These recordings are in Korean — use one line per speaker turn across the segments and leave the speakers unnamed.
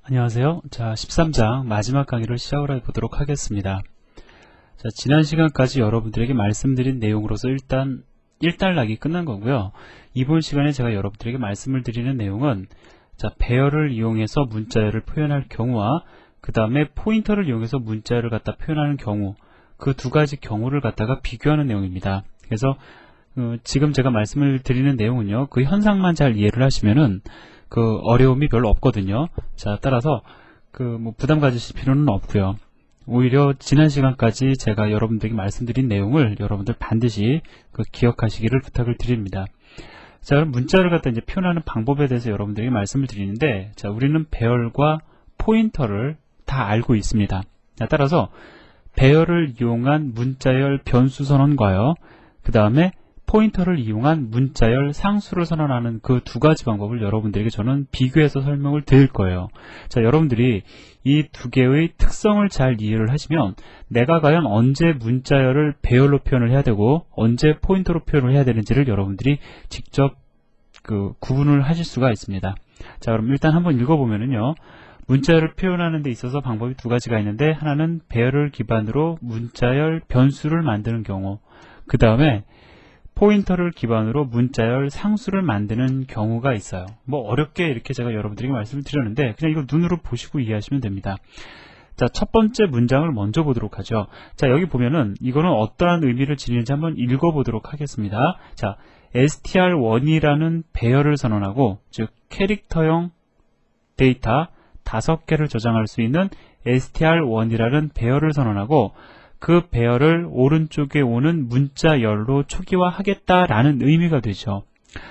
안녕하세요. 자, 13장 마지막 강의를 시작을 해보도록 하겠습니다. 자, 지난 시간까지 여러분들에게 말씀드린 내용으로서 일단 1단락이 끝난 거고요. 이번 시간에 제가 여러분들에게 말씀을 드리는 내용은 자, 배열을 이용해서 문자열을 표현할 경우와 그 다음에 포인터를 이용해서 문자열을 갖다 표현하는 경우, 그 두 가지 경우를 갖다가 비교하는 내용입니다. 그래서 지금 제가 말씀을 드리는 내용은요, 그 현상만 잘 이해를 하시면은 그 어려움이 별로 없거든요. 자, 따라서 부담 가지실 필요는 없고요. 오히려 지난 시간까지 제가 여러분들에게 말씀드린 내용을 여러분들 반드시 기억하시기를 부탁을 드립니다. 자, 그럼 문자를 갖다 이제 표현하는 방법에 대해서 여러분들에게 말씀을 드리는데, 자, 우리는 배열과 포인터를 다 알고 있습니다. 자, 따라서 배열을 이용한 문자열 변수 선언과요, 그 다음에 포인터를 이용한 문자열 상수를 선언하는 그 두 가지 방법을 여러분들에게 저는 비교해서 설명을 드릴 거예요. 자, 여러분들이 이 두 개의 특성을 잘 이해를 하시면 내가 과연 언제 문자열을 배열로 표현을 해야 되고 언제 포인터로 표현을 해야 되는지를 여러분들이 직접 구분을 하실 수가 있습니다. 자, 그럼 일단 한번 읽어보면은요, 문자열을 표현하는 데 있어서 방법이 두 가지가 있는데, 하나는 배열을 기반으로 문자열 변수를 만드는 경우, 그 다음에 포인터를 기반으로 문자열 상수를 만드는 경우가 있어요. 뭐 어렵게 이렇게 제가 여러분들에게 말씀을 드렸는데 그냥 이거 눈으로 보시고 이해하시면 됩니다. 자, 첫 번째 문장을 먼저 보도록 하죠. 자, 여기 보면은 이거는 어떠한 의미를 지니는지 한번 읽어보도록 하겠습니다. 자, str1이라는 배열을 선언하고, 즉 캐릭터형 데이터 5개를 저장할 수 있는 str1이라는 배열을 선언하고, 그 배열을 오른쪽에 오는 문자열로 초기화하겠다라는 의미가 되죠.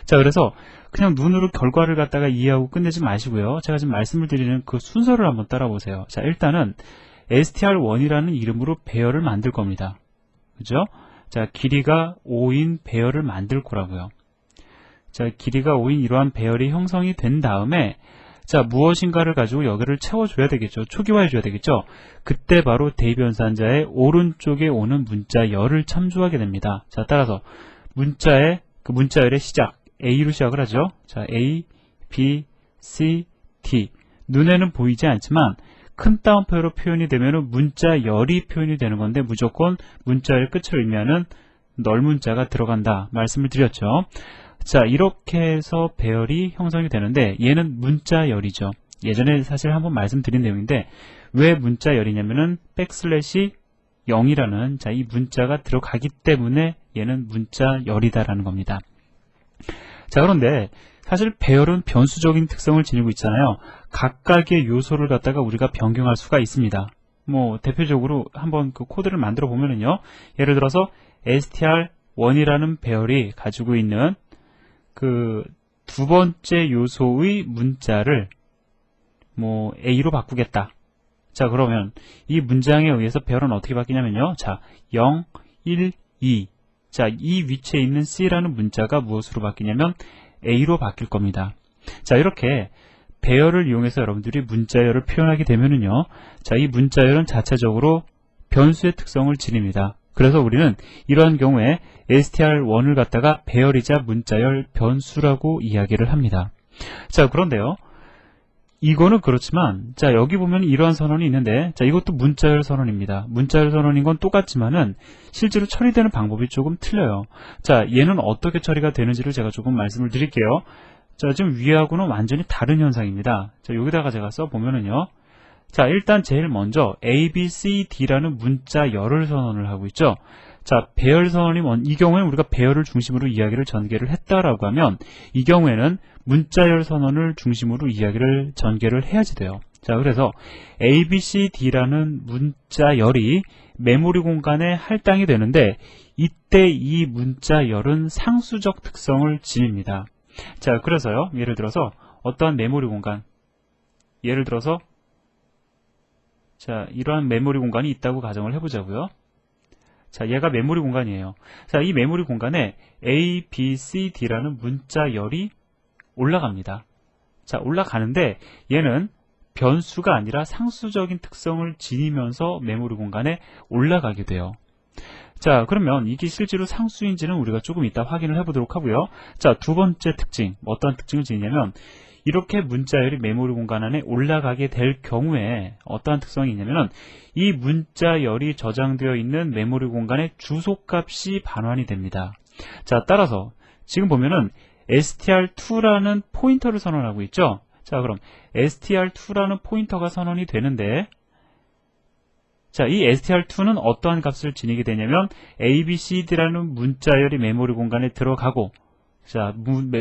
자, 그래서 그냥 눈으로 결과를 갖다가 이해하고 끝내지 마시고요. 제가 지금 말씀을 드리는 그 순서를 한번 따라보세요. 자, 일단은 str1이라는 이름으로 배열을 만들 겁니다. 그죠? 자, 길이가 5인 배열을 만들 거라고요. 자, 길이가 5인 이러한 배열이 형성이 된 다음에, 자, 무엇인가를 가지고 여기를 채워줘야 되겠죠. 초기화해줘야 되겠죠. 그때 바로 대변산자의 오른쪽에 오는 문자열을 참조하게 됩니다. 자, 따라서 문자열의 시작, A로 시작을 하죠. 자, A, B, C, D. 눈에는 보이지 않지만 큰 따옴표로 표현이 되면 문자열이 표현이 되는 건데, 무조건 문자열 끝을 의미하는 널문자가 들어간다 말씀을 드렸죠. 자, 이렇게 해서 배열이 형성이 되는데 얘는 문자열이죠. 예전에 사실 한번 말씀드린 내용인데, 왜 문자열이냐면은 백슬래시 0이라는 자, 이 문자가 들어가기 때문에 얘는 문자열이다라는 겁니다. 자, 그런데 사실 배열은 변수적인 특성을 지니고 있잖아요. 각각의 요소를 갖다가 우리가 변경할 수가 있습니다. 뭐 대표적으로 한번 그 코드를 만들어 보면은요, 예를 들어서 str1이라는 배열이 가지고 있는 그 두 번째 요소의 문자를 뭐 A로 바꾸겠다. 자, 그러면 이 문장에 의해서 배열은 어떻게 바뀌냐면요, 자, 0, 1, 2. 자, 이 위치에 있는 C라는 문자가 무엇으로 바뀌냐면 A로 바뀔 겁니다. 자, 이렇게 배열을 이용해서 여러분들이 문자열을 표현하게 되면은요, 자, 이 문자열은 자체적으로 변수의 특성을 지닙니다. 그래서 우리는 이러한 경우에 str1을 갖다가 배열이자 문자열 변수라고 이야기를 합니다. 자, 그런데요, 이거는 그렇지만, 자, 여기 보면 이러한 선언이 있는데, 자, 이것도 문자열 선언입니다. 문자열 선언인 건 똑같지만은 실제로 처리되는 방법이 조금 틀려요. 자, 얘는 어떻게 처리가 되는지를 제가 조금 말씀을 드릴게요. 자, 지금 위하고는 완전히 다른 현상입니다. 자, 여기다가 제가 써보면은요, 자, 일단 제일 먼저 A, B, C, D라는 문자열을 선언을 하고 있죠. 자, 배열 선언이 이 경우에는 우리가 배열을 중심으로 이야기를 전개를 했다라고 하면, 이 경우에는 문자열 선언을 중심으로 이야기를 전개를 해야지 돼요. 자, 그래서 A, B, C, D라는 문자열이 메모리 공간에 할당이 되는데, 이때 이 문자열은 상수적 특성을 지닙니다. 자, 그래서요, 예를 들어서 어떠한 메모리 공간, 예를 들어서 자, 이러한 메모리 공간이 있다고 가정을 해보자고요. 자, 얘가 메모리 공간이에요. 자, 이 메모리 공간에 A, B, C, D라는 문자열이 올라갑니다. 자, 올라가는데 얘는 변수가 아니라 상수적인 특성을 지니면서 메모리 공간에 올라가게 돼요. 자, 그러면 이게 실제로 상수인지는 우리가 조금 이따 확인을 해보도록 하고요. 자, 두 번째 특징, 어떤 특징을 지니냐면 이렇게 문자열이 메모리 공간 안에 올라가게 될 경우에 어떠한 특성이 있냐면은 이 문자열이 저장되어 있는 메모리 공간의 주소값이 반환이 됩니다. 자, 따라서 지금 보면은 str2라는 포인터를 선언하고 있죠. 자, 그럼 str2라는 포인터가 선언이 되는데, 자, 이 str2는 어떠한 값을 지니게 되냐면 abcd라는 문자열이 메모리 공간에 들어가고, 자,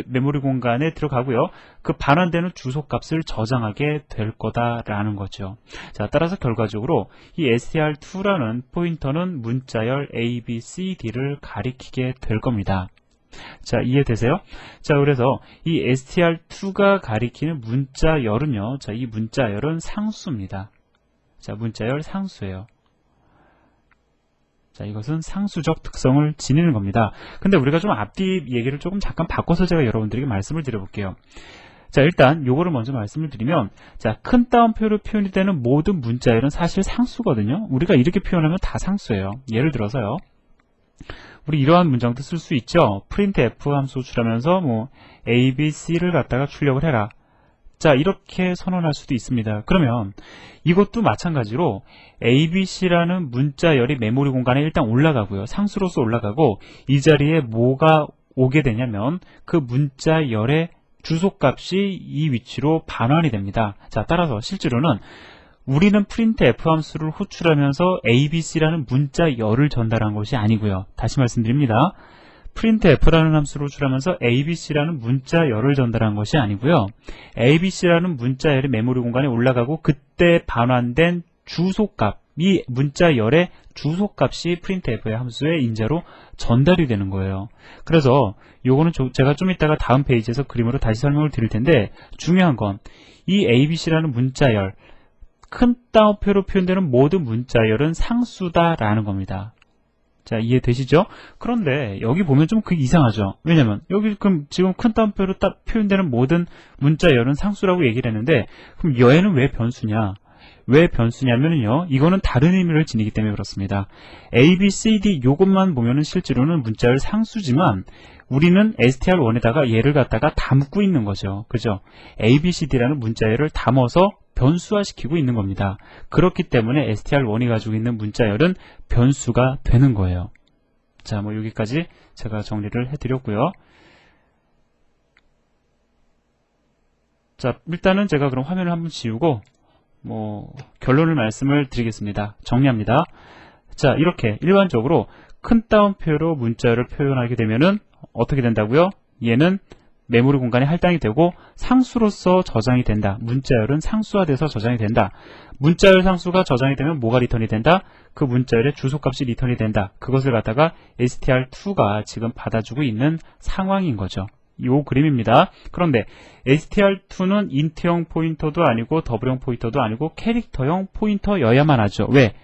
메모리 공간에 들어가고요. 그 반환되는 주소값을 저장하게 될 거다라는 거죠. 자, 따라서 결과적으로 이 str2라는 포인터는 문자열 abcd를 가리키게 될 겁니다. 자, 이해되세요? 자, 그래서 이 str2가 가리키는 문자열은요. 자, 이 문자열은 상수입니다. 자, 문자열 상수예요. 자, 이것은 상수적 특성을 지니는 겁니다. 근데 우리가 좀 앞뒤 얘기를 조금 잠깐 바꿔서 제가 여러분들에게 말씀을 드려볼게요. 자, 일단 요거를 먼저 말씀을 드리면, 자, 큰 따옴표로 표현이 되는 모든 문자열은 사실 상수거든요. 우리가 이렇게 표현하면 다 상수예요. 예를 들어서요. 우리 이러한 문장도 쓸 수 있죠. printf 함수 호출하면서 뭐 a, b, c를 갖다가 출력을 해라. 자, 이렇게 선언할 수도 있습니다. 그러면 이것도 마찬가지로 abc라는 문자열이 메모리 공간에 일단 올라가고요. 상수로서 올라가고, 이 자리에 뭐가 오게 되냐면 그 문자열의 주소값이 이 위치로 반환이 됩니다. 자, 따라서 실제로는 우리는 printf 함수를 호출하면서 abc라는 문자열을 전달한 것이 아니고요. 다시 말씀드립니다. printf라는 함수를 호출하면서 abc라는 문자열을 전달한 것이 아니고요. abc라는 문자열이 메모리 공간에 올라가고 그때 반환된 주소값, 이 문자열의 주소값이 printf의 함수의 인자로 전달이 되는 거예요. 그래서 요거는 제가 좀 이따가 다음 페이지에서 그림으로 다시 설명을 드릴 텐데, 중요한 건 이 abc라는 문자열, 큰 따옴표로 표현되는 모든 문자열은 상수다라는 겁니다. 자, 이해되시죠? 그런데 여기 보면 좀 그게 이상하죠. 왜냐면 여기 그럼 지금 큰 따옴표로 딱 표현되는 모든 문자열은 상수라고 얘기를 했는데, 그럼 얘는 왜 변수냐? 왜 변수냐면요, 이거는 다른 의미를 지니기 때문에 그렇습니다. A, B, C, D 요것만 보면은 실제로는 문자열 상수지만 우리는 str1에다가 얘를 갖다가 담고 있는 거죠. 그죠? A, B, C, D라는 문자열을 담아서 변수화시키고 있는 겁니다. 그렇기 때문에 str1이 가지고 있는 문자열은 변수가 되는 거예요. 자, 뭐 여기까지 제가 정리를 해드렸고요. 자, 일단은 제가 그럼 화면을 한번 지우고 결론을 말씀을 드리겠습니다. 정리합니다. 자, 이렇게 일반적으로 큰 따옴표로 문자열을 표현하게 되면은 어떻게 된다고요? 얘는 메모리 공간에 할당이 되고 상수로서 저장이 된다. 문자열은 상수화돼서 저장이 된다. 문자열 상수가 저장이 되면 뭐가 리턴이 된다? 그 문자열의 주소값이 리턴이 된다. 그것을 갖다가 str2가 지금 받아주고 있는 상황인 거죠. 요 그림입니다. 그런데 str2는 인트형 포인터도 아니고 더블형 포인터도 아니고 캐릭터형 포인터여야만 하죠. 왜?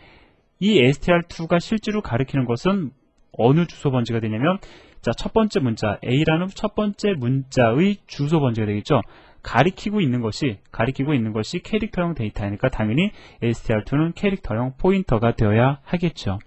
이 str2가 실제로 가리키는 것은 어느 주소 번지가 되냐면, 자, 첫 번째 문자 A라는 첫 번째 문자의 주소 번지가 되겠죠. 가리키고 있는 것이 캐릭터형 데이터니까 당연히 str2는 캐릭터형 포인터가 되어야 하겠죠.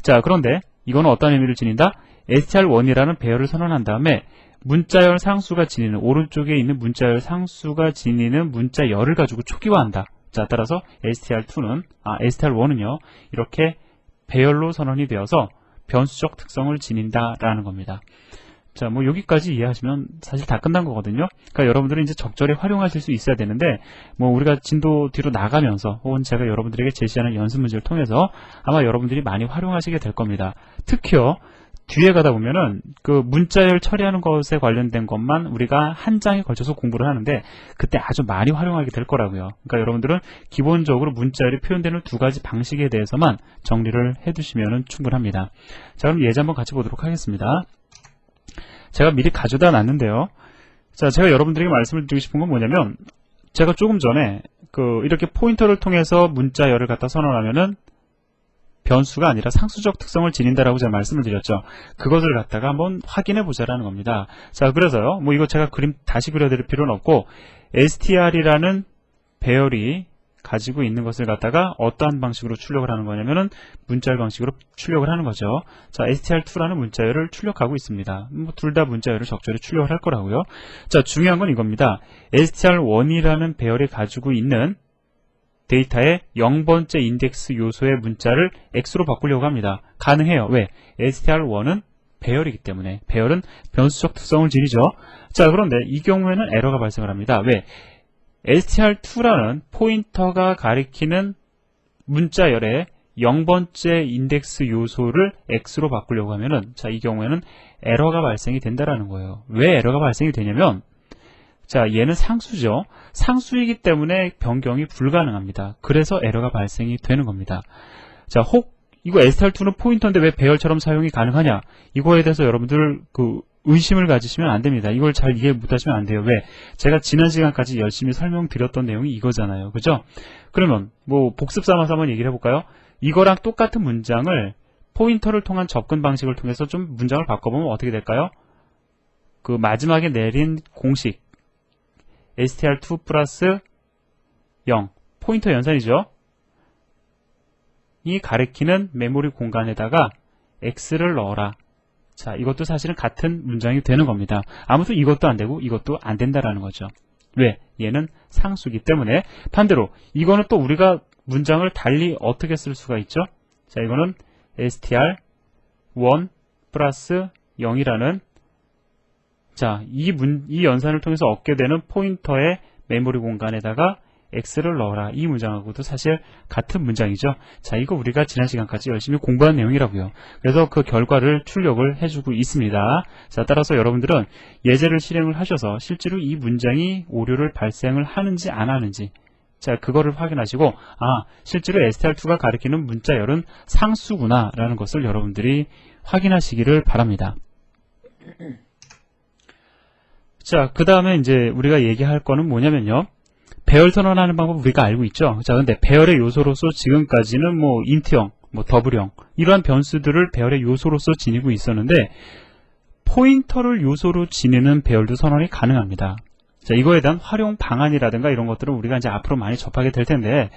자, 그런데 이거는 어떤 의미를 지닌다? str1이라는 배열을 선언한 다음에 문자열 상수가 지니는, 오른쪽에 있는 문자열 상수가 지니는 문자열을 가지고 초기화한다. 자, 따라서 str1은요 이렇게 배열로 선언이 되어서 변수적 특성을 지닌다라는 겁니다. 자, 뭐 여기까지 이해하시면 사실 다 끝난 거거든요. 그러니까 여러분들은 이제 적절히 활용하실 수 있어야 되는데, 우리가 진도 뒤로 나가면서 혹은 제가 여러분들에게 제시하는 연습 문제를 통해서 아마 여러분들이 많이 활용하시게 될 겁니다. 특히요, 뒤에 가다 보면은 그 문자열 처리하는 것에 관련된 것만 우리가 한 장에 걸쳐서 공부를 하는데 그때 아주 많이 활용하게 될 거라고요. 그러니까 여러분들은 기본적으로 문자열이 표현되는 두 가지 방식에 대해서만 정리를 해두시면 충분합니다. 자, 그럼 예제 한번 같이 보도록 하겠습니다. 제가 미리 가져다 놨는데요. 자, 제가 여러분들에게 말씀을 드리고 싶은 건 뭐냐면, 제가 조금 전에 이렇게 포인터를 통해서 문자열을 갖다 선언하면은 변수가 아니라 상수적 특성을 지닌다라고 제가 말씀을 드렸죠. 그것을 갖다가 한번 확인해 보자라는 겁니다. 자, 그래서요, 이거 제가 그림 다시 그려드릴 필요는 없고, str이라는 배열이 가지고 있는 것을 갖다가 어떠한 방식으로 출력을 하는 거냐면은 문자열 방식으로 출력을 하는 거죠. 자, str2라는 문자열을 출력하고 있습니다. 뭐 둘 다 문자열을 적절히 출력을 할 거라고요. 자, 중요한 건 이겁니다. str1이라는 배열이 가지고 있는 데이터의 0번째 인덱스 요소의 문자를 x로 바꾸려고 합니다. 가능해요. 왜? str1은 배열이기 때문에. 배열은 변수적 특성을 지니죠. 자, 그런데 이 경우에는 에러가 발생을 합니다. 왜? str2라는 포인터가 가리키는 문자열의 0번째 인덱스 요소를 x로 바꾸려고 하면은, 자, 이 경우에는 에러가 발생이 된다라는 거예요. 왜 에러가 발생이 되냐면, 자, 얘는 상수죠. 상수이기 때문에 변경이 불가능합니다. 그래서 에러가 발생이 되는 겁니다. 자, 이거 str2는 포인터인데 왜 배열처럼 사용이 가능하냐? 이거에 대해서 여러분들 의심을 가지시면 안 됩니다. 이걸 잘 이해 못하시면 안 돼요. 왜? 제가 지난 시간까지 열심히 설명드렸던 내용이 이거잖아요. 그죠? 그러면 뭐 복습 삼아서 한번 얘기를 해볼까요? 이거랑 똑같은 문장을 포인터를 통한 접근 방식을 통해서 좀 문장을 바꿔보면 어떻게 될까요? 그 마지막에 내린 공식 str2 플러스 0 포인터 연산이죠. 이 가리키는 메모리 공간에다가 x를 넣어라. 자, 이것도 사실은 같은 문장이 되는 겁니다. 아무튼 이것도 안 되고 이것도 안 된다라는 거죠. 왜? 얘는 상수기 때문에. 반대로 이거는 또 우리가 문장을 달리 어떻게 쓸 수가 있죠? 자, 이거는 str1 플러스 0이라는 자, 이 연산을 통해서 얻게 되는 포인터의 메모리 공간에다가 x를 넣어라. 이 문장하고도 사실 같은 문장이죠. 자, 이거 우리가 지난 시간까지 열심히 공부한 내용이라고요. 그래서 그 결과를 출력을 해주고 있습니다. 자, 따라서 여러분들은 예제를 실행을 하셔서 실제로 이 문장이 오류를 발생을 하는지 안 하는지 자, 그거를 확인하시고 실제로 str2가 가리키는 문자열은 상수구나 라는 것을 여러분들이 확인하시기를 바랍니다. 자, 그 다음에 이제 우리가 얘기할 거는 뭐냐면요. 배열 선언하는 방법 우리가 알고 있죠. 자, 근데 배열의 요소로서 지금까지는 뭐 인트형, 뭐 더블형 이러한 변수들을 배열의 요소로서 지니고 있었는데 포인터를 요소로 지니는 배열도 선언이 가능합니다. 자, 이거에 대한 활용 방안이라든가 이런 것들은 우리가 이제 앞으로 많이 접하게 될 텐데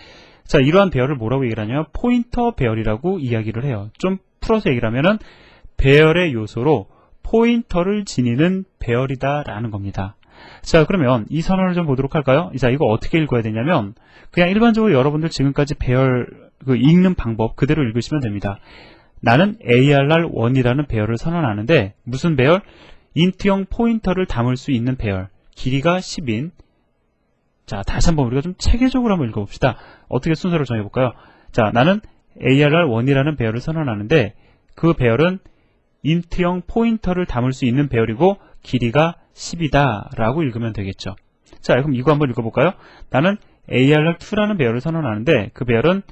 자, 이러한 배열을 뭐라고 얘기를 하냐면 포인터 배열이라고 이야기를 해요. 좀 풀어서 얘기를 하면은 배열의 요소로 포인터를 지니는 배열이다라는 겁니다. 자, 그러면 이 선언을 좀 보도록 할까요? 자, 이거 어떻게 읽어야 되냐면 그냥 일반적으로 여러분들 지금까지 배열 읽는 방법 그대로 읽으시면 됩니다. 나는 ARR1이라는 배열을 선언하는데 무슨 배열? 인트형 포인터를 담을 수 있는 배열. 길이가 10인. 자, 다시 한번 우리가 좀 체계적으로 한번 읽어봅시다. 어떻게 순서를 정해볼까요? 자, 나는 ARR1이라는 배열을 선언하는데 그 배열은 인트형 포인터를 담을 수 있는 배열이고 길이가 10이다 라고 읽으면 되겠죠. 자, 그럼 이거 한번 읽어볼까요? 나는 ARR2라는 배열을 선언하는데 그 배열은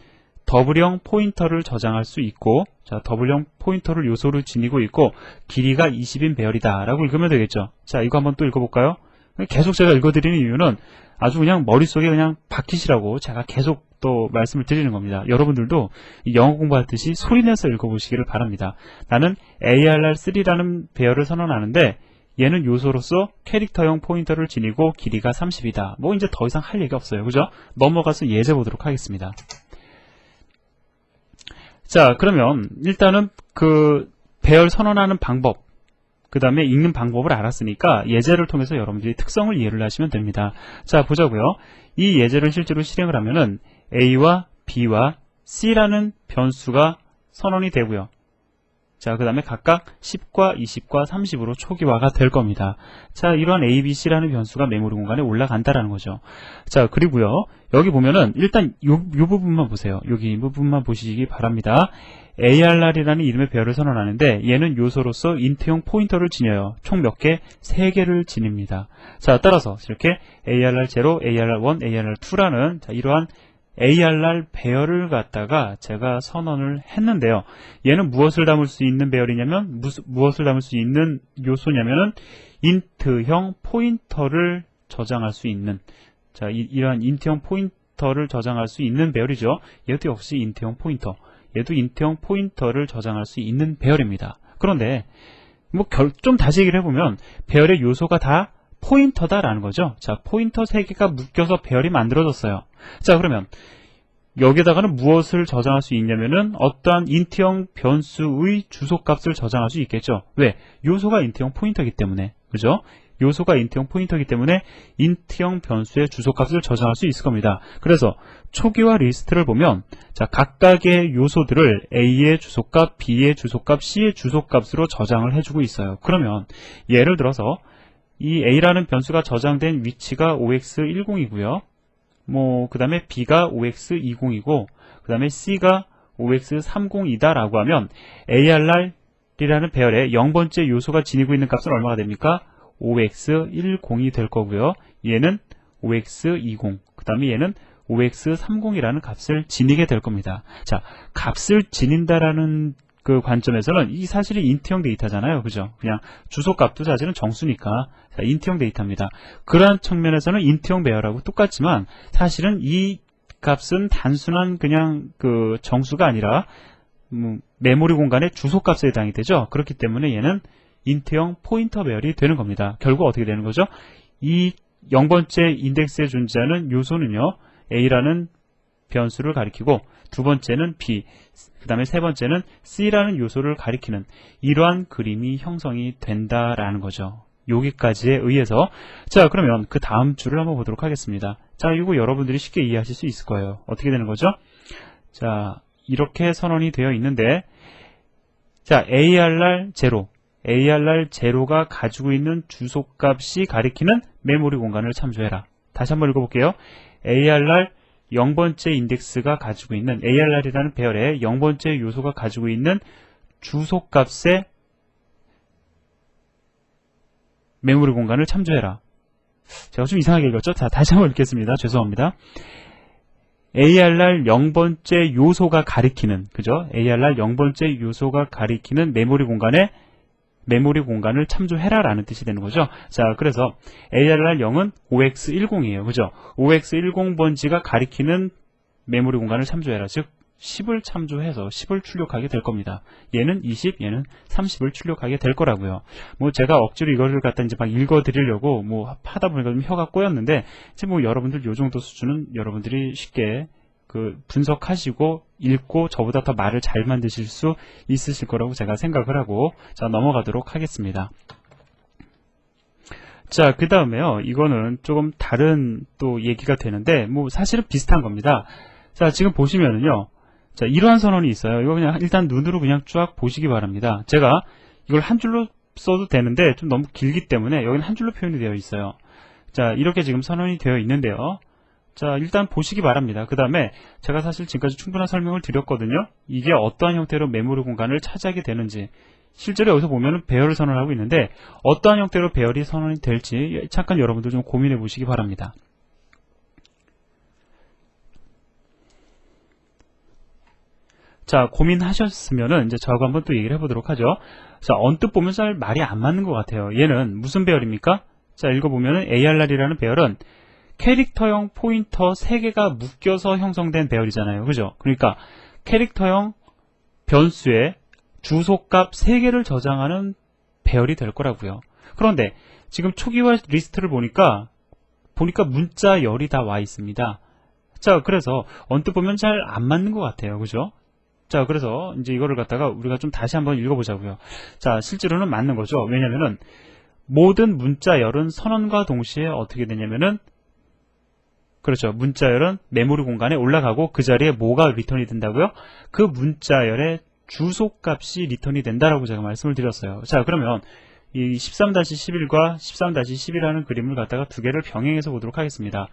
더블형 포인터를 저장할 수 있고 자, 더블형 포인터를 요소로 지니고 있고 길이가 20인 배열이다 라고 읽으면 되겠죠. 자, 이거 한번 또 읽어볼까요? 계속 제가 읽어드리는 이유는 아주 그냥 머릿속에 그냥 박히시라고 제가 계속 또 말씀을 드리는 겁니다. 여러분들도 영어 공부하듯이 소리내서 읽어보시기를 바랍니다. 나는 ARR3라는 배열을 선언하는데 얘는 요소로서 캐릭터형 포인터를 지니고 길이가 30이다. 뭐 이제 더 이상 할 얘기 없어요. 그죠? 넘어가서 예제 보도록 하겠습니다. 자, 그러면 일단은 그 배열 선언하는 방법 그 다음에 읽는 방법을 알았으니까 예제를 통해서 여러분들이 특성을 이해를 하시면 됩니다. 자, 보자고요. 이 예제를 실제로 실행을 하면은 A와 B와 C라는 변수가 선언이 되고요. 자, 그 다음에 각각 10과 20과 30으로 초기화가 될 겁니다. 자, 이러한 A, B, C라는 변수가 메모리 공간에 올라간다라는 거죠. 자, 그리고요. 여기 보면은 일단 요 부분만 보세요. 여기 이 부분만 보시기 바랍니다. ARR이라는 이름의 배열을 선언하는데 얘는 요소로서 인트형 포인터를 지녀요. 총 몇 개? 3개를 지닙니다. 자, 따라서 이렇게 ARR0, ARR1, ARR2라는 자, 이러한 ARR 배열을 갖다가 제가 선언을 했는데요. 얘는 무엇을 담을 수 있는 배열이냐면 무엇을 담을 수 있는 요소냐면은 인트형 포인터를 저장할 수 있는 자, 이러한 인트형 포인터를 저장할 수 있는 배열이죠. 얘도 역시 인트형 포인터. 얘도 인트형 포인터를 저장할 수 있는 배열입니다. 그런데 뭐 좀 다시 얘기를 해보면 배열의 요소가 다 포인터다라는 거죠. 자, 포인터 3개가 묶여서 배열이 만들어졌어요. 자, 그러면 여기에다가는 무엇을 저장할 수 있냐면은 어떠한 인트형 변수의 주소값을 저장할 수 있겠죠. 왜? 요소가 인트형 포인터이기 때문에. 그죠? 요소가 인트형 포인터이기 때문에 인트형 변수의 주소값을 저장할 수 있을 겁니다. 그래서 초기화 리스트를 보면 자, 각각의 요소들을 A의 주소값, B의 주소값, C의 주소값으로 저장을 해주고 있어요. 그러면 예를 들어서 이 A라는 변수가 저장된 위치가 OX10이고요. 그 다음에 B가 OX20이고, 그 다음에 C가 OX30이다 라고 하면 ARR이라는 배열에 0번째 요소가 지니고 있는 값은 얼마가 됩니까? OX10이 될 거고요. 얘는 OX20, 그 다음에 얘는 OX30이라는 값을 지니게 될 겁니다. 자, 값을 지닌다라는 그 관점에서는 이 사실이 인트형 데이터잖아요. 그죠? 그냥 주소값도 사실은 정수니까 인트형 데이터입니다. 그러한 측면에서는 인트형 배열하고 똑같지만 사실은 이 값은 단순한 그냥 그 정수가 아니라 메모리 공간의 주소값에 해당이 되죠. 그렇기 때문에 얘는 인트형 포인터 배열이 되는 겁니다. 결국 어떻게 되는 거죠? 이 0번째 인덱스에 존재하는 요소는요, A라는 변수를 가리키고 두 번째는 B, 그 다음에 세 번째는 C라는 요소를 가리키는 이러한 그림이 형성이 된다라는 거죠. 여기까지에 의해서 자, 그러면 그 다음 줄을 한번 보도록 하겠습니다. 자, 이거 여러분들이 쉽게 이해하실 수 있을 거예요. 어떻게 되는 거죠? 자, 이렇게 선언이 되어 있는데 자, ARR0가 가지고 있는 주소값이 가리키는 메모리 공간을 참조해라. 다시 한번 읽어볼게요. ARR 0번째 인덱스가 가지고 있는 ARR이라는 배열의 0번째 요소가 가지고 있는 주소값의 메모리 공간을 참조해라. 제가 좀 이상하게 읽었죠? 자, 다시 한번 읽겠습니다. 죄송합니다. ARR 0번째 요소가 가리키는, 그죠? ARR 0번째 요소가 가리키는 메모리 공간을 참조해라 라는 뜻이 되는 거죠. 자, 그래서 ARR0은 OX10이에요. 그죠? OX10번지가 가리키는 메모리 공간을 참조해라. 즉 10을 참조해서 10을 출력하게 될 겁니다. 얘는 20, 얘는 30을 출력하게 될 거라고요. 제가 억지로 이거를 갖다 이제 막 읽어 드리려고 하다 보니까 좀 혀가 꼬였는데 이제 여러분들 요 정도 수준은 여러분들이 쉽게 분석하시고 읽고 저보다 더 말을 잘 만드실 수 있으실 거라고 제가 생각을 하고 자, 넘어가도록 하겠습니다. 자, 그 다음에요. 이거는 조금 다른 또 얘기가 되는데 사실은 비슷한 겁니다. 자, 지금 보시면은요. 자, 이러한 선언이 있어요. 이거 그냥 일단 눈으로 그냥 쫙 보시기 바랍니다. 제가 이걸 한 줄로 써도 되는데 좀 너무 길기 때문에 여기는 한 줄로 표현이 되어 있어요. 자, 이렇게 지금 선언이 되어 있는데요. 자, 일단 보시기 바랍니다. 그 다음에 제가 사실 지금까지 충분한 설명을 드렸거든요. 이게 어떠한 형태로 메모리 공간을 차지하게 되는지 실제로 여기서 보면은 배열을 선언하고 있는데 어떠한 형태로 배열이 선언이 될지 잠깐 여러분들 좀 고민해 보시기 바랍니다. 자, 고민하셨으면은 이제 저하고 한번 또 얘기를 해보도록 하죠. 자, 언뜻 보면 잘 말이 안 맞는 것 같아요. 얘는 무슨 배열입니까? 자, 읽어보면은 ARR이라는 배열은 캐릭터형 포인터 3개가 묶여서 형성된 배열이잖아요. 그죠? 그러니까 캐릭터형 변수에 주소값 3개를 저장하는 배열이 될 거라고요. 그런데 지금 초기화 리스트를 보니까 문자열이 다 와 있습니다. 자, 그래서 언뜻 보면 잘 안 맞는 것 같아요. 그죠? 자, 그래서 이제 이거를 갖다가 우리가 좀 다시 한번 읽어보자고요. 자, 실제로는 맞는 거죠. 왜냐면은 모든 문자열은 선언과 동시에 어떻게 되냐면은 그렇죠. 문자열은 메모리 공간에 올라가고 그 자리에 뭐가 리턴이 된다고요? 그 문자열의 주소값이 리턴이 된다라고 제가 말씀을 드렸어요. 자, 그러면 이 13-11과 13-10이라는 그림을 갖다가 두 개를 병행해서 보도록 하겠습니다.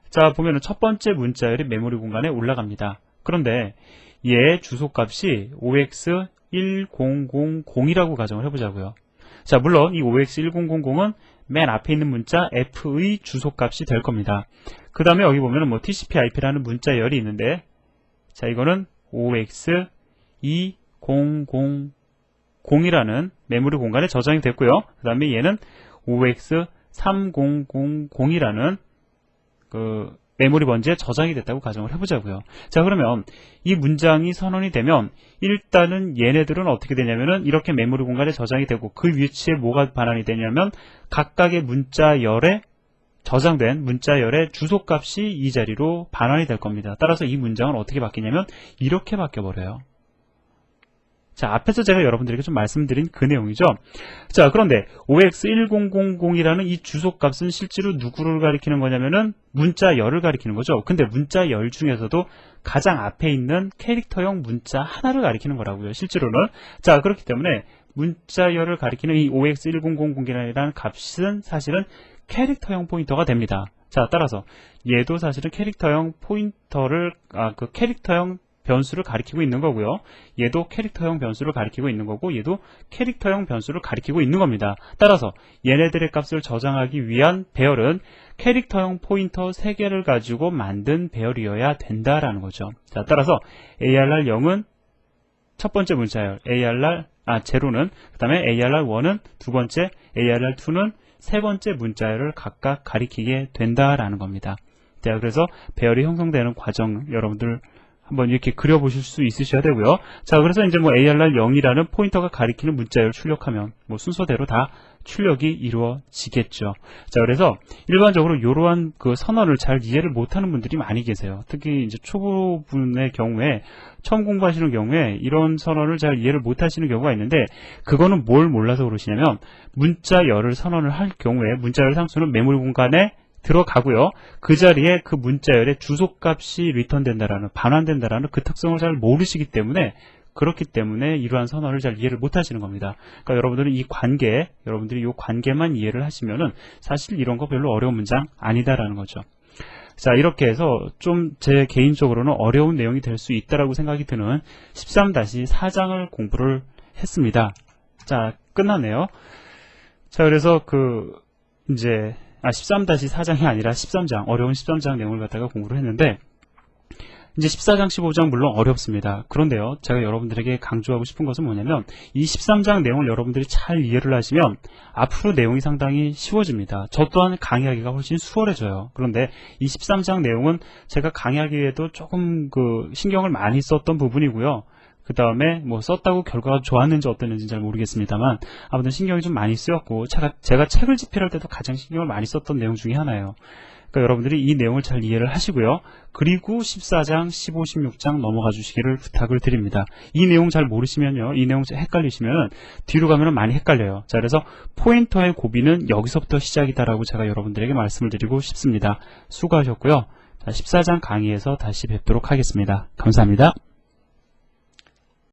자, 보면은 첫 번째 문자열이 메모리 공간에 올라갑니다. 그런데 얘의 주소값이 OX1000이라고 가정을 해보자고요. 자, 물론 이 OX1000은 맨 앞에 있는 문자 F의 주소값이 될 겁니다. 그 다음에 여기 보면은 TCP/IP라는 문자열이 있는데, 자, 이거는 OX2000이라는 메모리 공간에 저장이 됐고요. 그 다음에 얘는 OX3000이라는 그 메모리 번지에 저장이 됐다고 가정을 해보자고요. 자, 그러면 이 문장이 선언이 되면 일단은 얘네들은 어떻게 되냐면은 이렇게 메모리 공간에 저장이 되고 그 위치에 뭐가 반환이 되냐면 각각의 문자열에 저장된 문자열의 주소값이 이 자리로 반환이 될 겁니다. 따라서 이 문장은 어떻게 바뀌냐면 이렇게 바뀌어버려요. 자, 앞에서 제가 여러분들에게 좀 말씀드린 그 내용이죠. 자, 그런데 OX1000이라는 이 주소값은 실제로 누구를 가리키는 거냐면은 문자열을 가리키는 거죠. 근데 문자열 중에서도 가장 앞에 있는 캐릭터형 문자 하나를 가리키는 거라고요. 실제로는. 자, 그렇기 때문에 문자열을 가리키는 이 OX1000이라는 값은 사실은 캐릭터형 포인터가 됩니다. 자, 따라서 얘도 사실은 캐릭터형 포인터를, 그 캐릭터형 변수를 가리키고 있는 거고요. 얘도 캐릭터형 변수를 가리키고 있는 거고 얘도 캐릭터형 변수를 가리키고 있는 겁니다. 따라서 얘네들의 값을 저장하기 위한 배열은 캐릭터형 포인터 3개를 가지고 만든 배열이어야 된다라는 거죠. 자, 따라서 ARR0은 첫 번째 문자열, 제로는, 그 다음에 ARR1은 두 번째, ARR2는 세 번째 문자열을 각각 가리키게 된다라는 겁니다. 자, 그래서 배열이 형성되는 과정 여러분들 한번 이렇게 그려보실 수 있으셔야 되고요. 자, 그래서 이제 뭐 ARR0이라는 포인터가 가리키는 문자열을 출력하면 뭐 순서대로 다 출력이 이루어지겠죠. 자, 그래서 일반적으로 이러한 그 선언을 잘 이해를 못하는 분들이 많이 계세요. 특히 이제 초보분의 경우에 처음 공부하시는 경우에 이런 선언을 잘 이해를 못하시는 경우가 있는데 그거는 뭘 몰라서 그러시냐면 문자열을 선언을 할 경우에 문자열 상수는 메모리 공간에 들어가고요. 그 자리에 그 문자열의 주소값이 리턴된다라는, 반환된다라는 그 특성을 잘 모르시기 때문에 그렇기 때문에 이러한 선언을 잘 이해를 못 하시는 겁니다. 그러니까 여러분들은 이 관계, 여러분들이 이 관계만 이해를 하시면은 사실 이런 거 별로 어려운 문장 아니다라는 거죠. 자, 이렇게 해서 좀 제 개인적으로는 어려운 내용이 될 수 있다라고 생각이 드는 13-4장을 공부를 했습니다. 자, 끝났네요. 자, 그래서 이제 13-4장이 아니라 13장, 어려운 13장 내용을 갖다가 공부를 했는데 이제 14장, 15장 물론 어렵습니다. 그런데요, 제가 여러분들에게 강조하고 싶은 것은 뭐냐면 이 13장 내용을 여러분들이 잘 이해를 하시면 앞으로 내용이 상당히 쉬워집니다. 저 또한 강의하기가 훨씬 수월해져요. 그런데 이 13장 내용은 제가 강의하기에도 조금 신경을 많이 썼던 부분이고요. 그 다음에 뭐 썼다고 결과가 좋았는지 어땠는지 잘 모르겠습니다만 아무튼 신경이 좀 많이 쓰였고 제가 책을 집필할 때도 가장 신경을 많이 썼던 내용 중에 하나예요. 그러니까 여러분들이 이 내용을 잘 이해를 하시고요. 그리고 14장, 15, 16장 넘어가 주시기를 부탁을 드립니다. 이 내용 잘 모르시면요. 이 내용 헷갈리시면 뒤로 가면 많이 헷갈려요. 자, 그래서 포인터의 고비는 여기서부터 시작이다라고 제가 여러분들에게 말씀을 드리고 싶습니다. 수고하셨고요. 자, 14장 강의에서 다시 뵙도록 하겠습니다. 감사합니다.